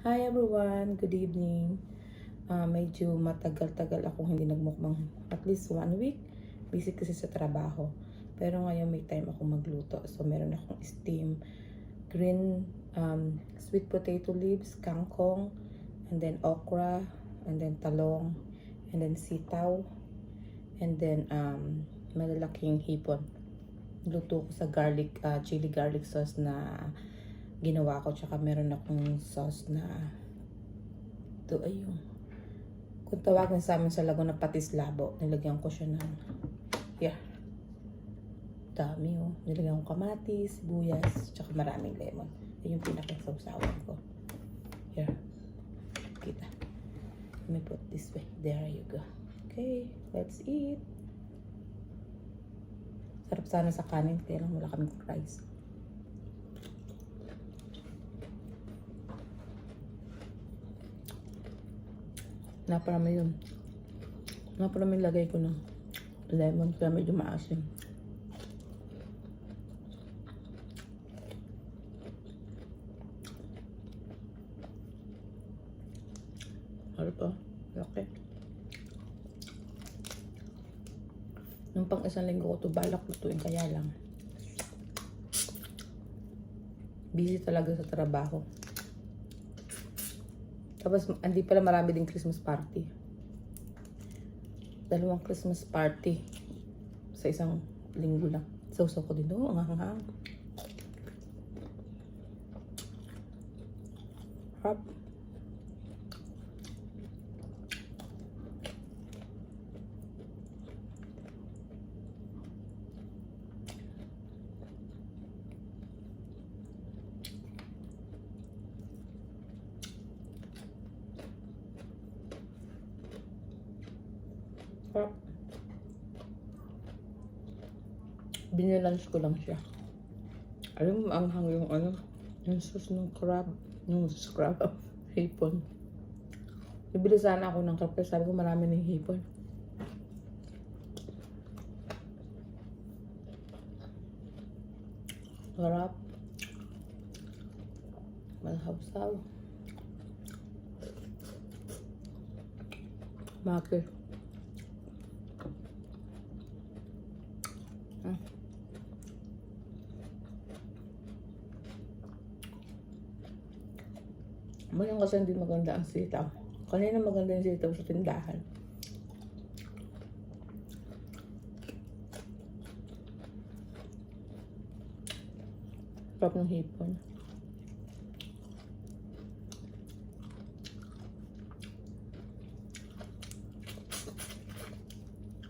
Hi everyone! Good evening. Medyo matagal-tagal akong hindi nagmukbang. At least 1 week. Busy kasi sa trabaho. Pero ngayon may time akong magluto. So meron akong steam green sweet potato leaves, kangkong, and then okra, and then talong, and then sitaw, and then malalaking hipon. Luto ko sa chili garlic sauce na ginawa ko, tsaka meron akong sauce na ito ay yung kung tawagin sa amin sa Laguna patis labo. Nilagyan ko siya ng dami nilagyan ko kamatis, sibuyas, tsaka maraming lemon. Yun yung pinakasawsawan ko. Here, kita, let me put this way. There you go. Okay, let's eat. Sarap sana sa kanin, kaya lang wala kaming rice. Naparami yun. Naparami lagay ko ng lemon kaya medyo maasim. Ano pa? Okay. Nung pang isang linggo ko ito balak lutuin, kaya lang busy talaga sa trabaho. Tapos, hindi pala marami din Christmas party. 2 Christmas party sa isang linggo lang. Sausaw ko din. Ang hanghang. Harap. Binilunch ko lang siya. Alam mo, anghang yung yung sauce ng crab, yung scrab of hipon. Bibili sana ako ng crab, sabi ko marami ng hipon. Sarap. Malhabsaw. Maki. Ngayon kasi hindi maganda ang sitaw. Kanina maganda yung sitaw sa tindahan. Sarap ng hipon.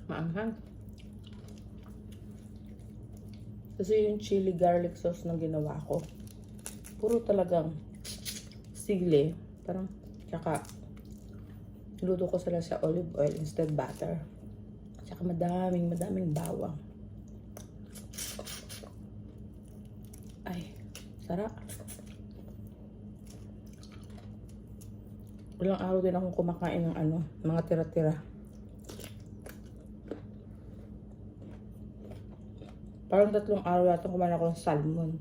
Maanghang. Kasi yung chili garlic sauce na ginawa ko, puro talagang sili, parang, tsaka luto ko sila sa olive oil instead butter, tsaka madaming bawang. Ay, sarap. Ilang araw din akong kumakain ng mga tira-tira. Parang 3 araw yata kumain ako ng salmon.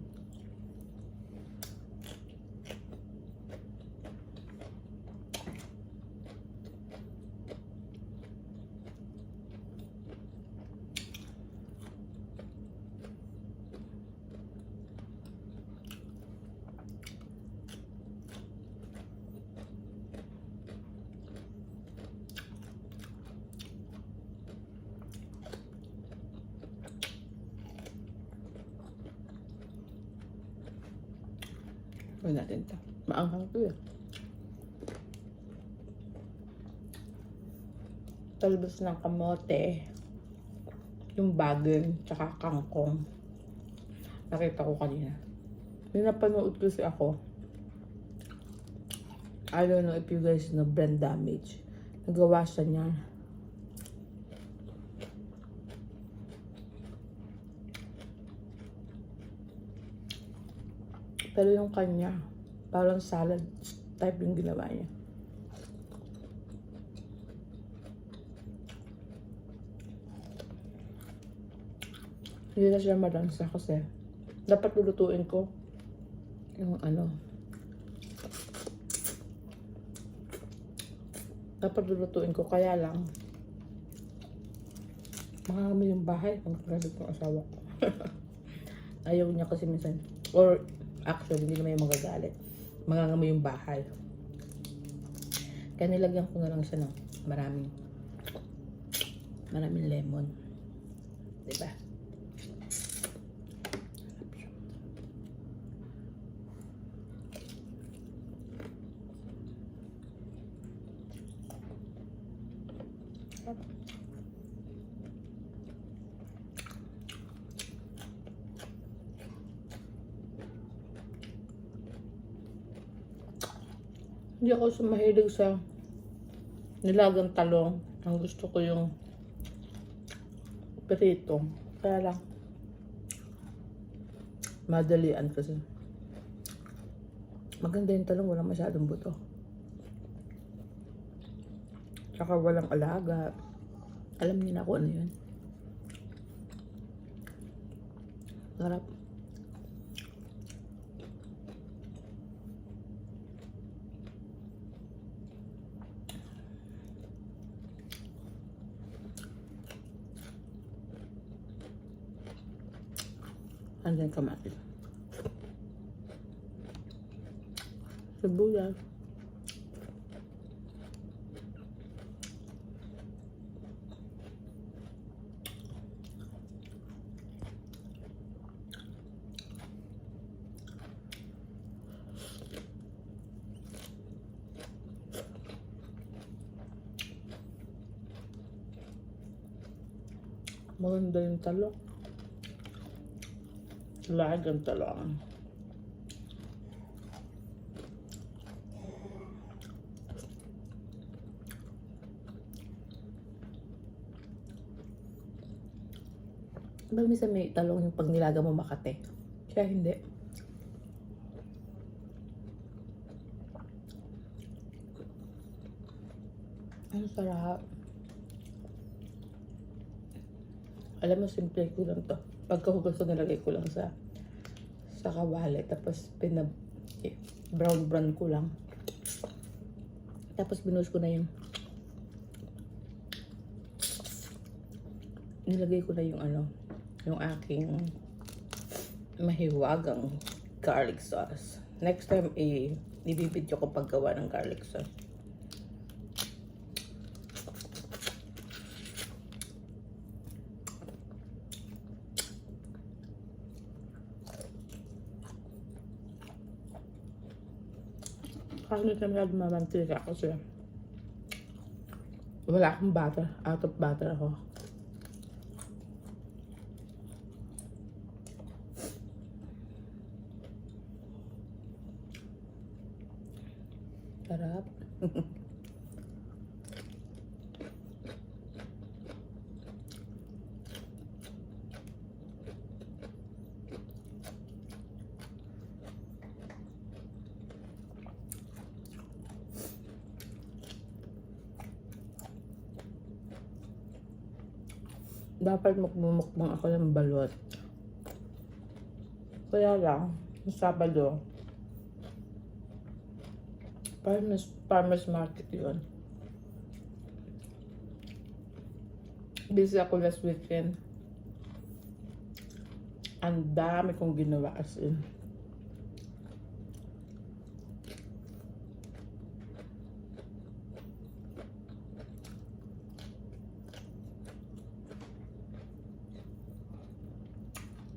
Gawin natin ito. Maanghang ito eh. Talbos ng kamote, yung bagel, tsaka kangkong. Nakita ko kanina. May napanood kasi ako. I don't know if you guys know Brand Damage. Nagawa siya niya. Pero yung kanya, parang salad type yung ginawa niya. Hindi na siya malansa kasi dapat lulutuin ko yung Dapat lulutuin ko, kaya lang makakami yung bahay ang galit ng asawa ko. Ayaw niya kasi minsan, or actually hindi naman yung magagalit, mangangamoy yung bahay. Kaya nilagyan ko na lang siya ng maraming lemon, diba? Hindi ako mahilig sa nilagang talong. Ang gusto ko yung perito. Kaya lang, madalian kasi. Maganda yung talong, walang masyadong buto. Tsaka walang alaga. Alam niyo na kung ano yun. Sarap. Andyan kamatis. Sibuyas. Maganda yung talong. Lahat ang talong. Diba minsan may talong yung pag nilaga mo Makate? Kaya hindi. Ang sarap. Alam mo, simple ko lang to. Pagkahugas ko, nilagay ko lang sa kawali. Tapos, brown ko lang. Tapos, binuhos ko na yung nilagay ko na yung yung aking mahiwagang garlic sauce. Next time, ibibidyo ko paggawa ng garlic sauce. Kasi hindi kami nagmamantika kasi wala akong butter. Out of butter ako. Sarap. Dapat magmumukbang ako ng balot. Kaya lang, sa Sabado, farmers market yun. Busy ako last weekend. Ang dami kong ginawa as in.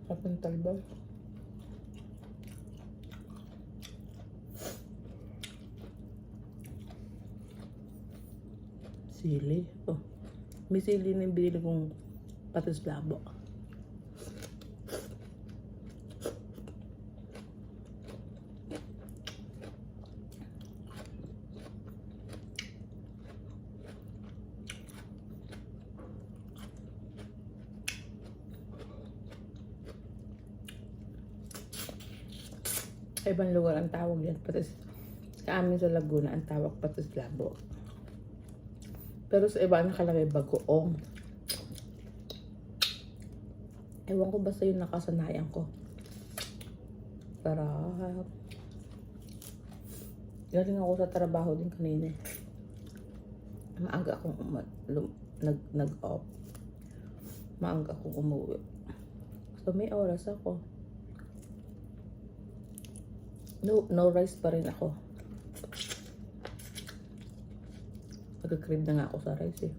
Kapag talbos. Sili. Oh. May sili na yung binili kong patis labo. Ibang lugar ang tawag yan, patis. Sa amin sa Laguna, ang tawag patis labo. Pero sa iba nakalagay bagoong. Ewan ko, basta yung nakasanayan ko. Sarap. Galing ako sa trabaho din kanina. Maaga akong nag-off. Maaga akong umuwi. So, may oras ako. No rice pa rin ako. Nagka-crave na nga ako sa rice eh.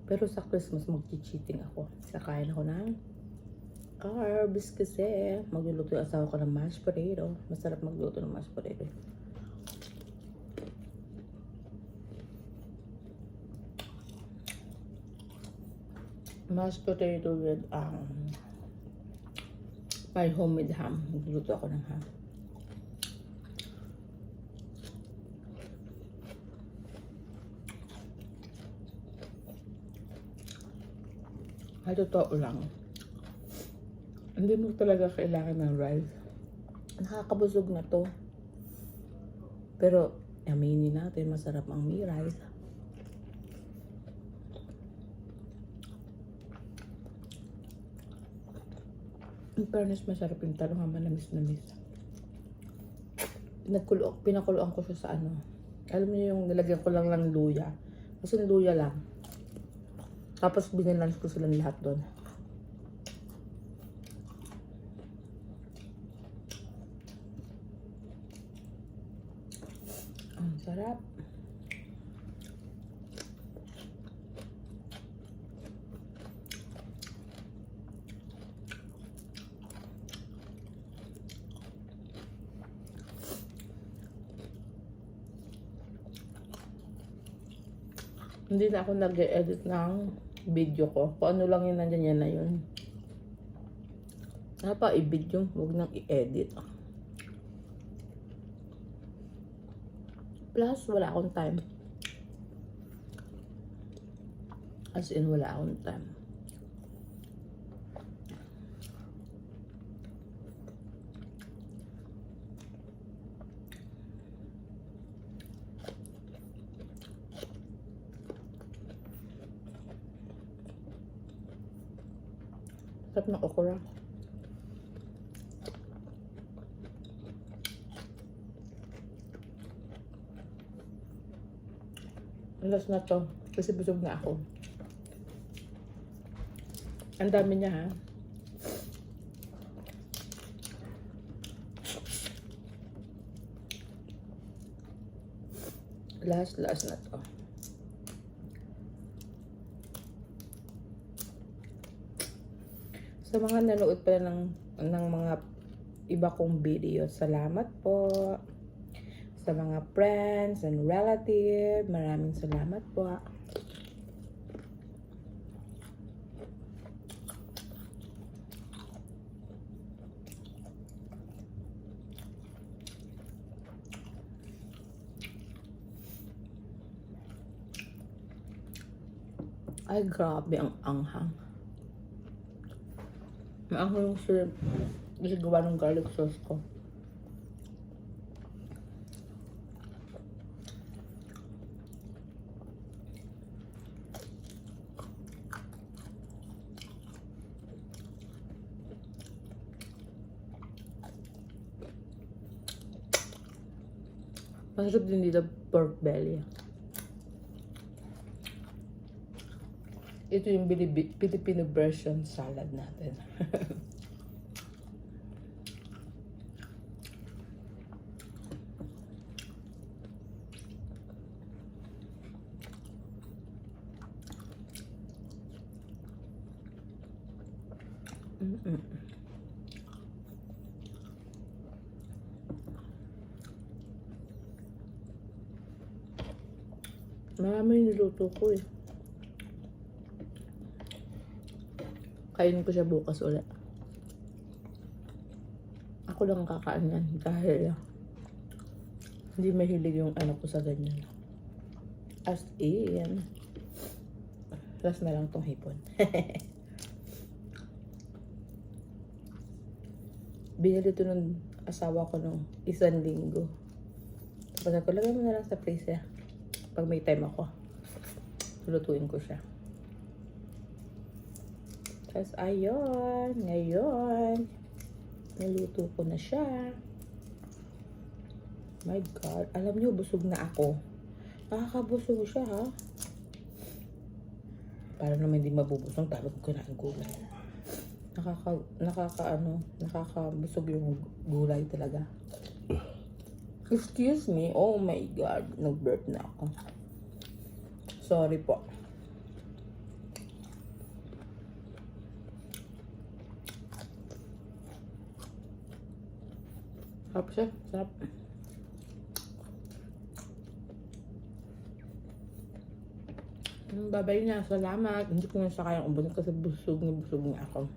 Pero sa Christmas, mag-cheating ako. Kakain ako ng carbs kasi magluluto yung asawa ko ng mashed potato. Masarap magluto ng mashed potato. Mashed potato with my homemade ham. Magluto ako ng ham. Ay, totoo lang. Hindi mo talaga kailangan ng rice. Nakakabusog na to. Pero, aminin natin, masarap ang may rice. In fairness, masarap yung talong, manamis-namis. Pinakuloan ko siya sa ano. Alam niyo yung nilagyan ko lang ng luya. Kasi luya lang. Tapos binilans ko silang lahat doon. Ang sarap. Hindi na ako nag-edit ng video ko. Kung ano lang yun, nandyan yan na yun. Dapat i-video, huwag nang i-edit. Plus, wala akong time. As in, wala akong time. Sarap ng okra. Last na to. Kasi busog na ako. Ang dami niya ha. Last na to. Sa mga nanood pala ng mga iba kong video, salamat po. Sa mga friends and relative, maraming salamat po. Ay, grabe ang anghang. Maanghang yung shrimp. Kasi gawa ng garlic sauce ko. Masarap din dito pork belly. Ito yung Filipino version salad natin. Marami niluto ko eh. Kainin ko siya bukas ulit. Ako lang kakain yan dahil hindi mahilig yung anak ko sa ganyan. As in. Last na lang tong hipon. Binili ito ng asawa ko nung 1 linggo. Tapos ako, lagay mo na lang sa freezer. Pag may time ako, lulutuin ko siya. Tapos ayun, ngayon, niluto ko na siya. My God, alam niyo, busog na ako. Nakakabusog siya ha. Para naman hindi mabubusong tapos kinain gulay. Nakakabusog yung gulay talaga. Excuse me, oh my god, nag-burp na ako. Sorry po. Sarap siya, sarap. Babay na, salamat. Hindi ko na siya kayang ubunin kasi busog na ako.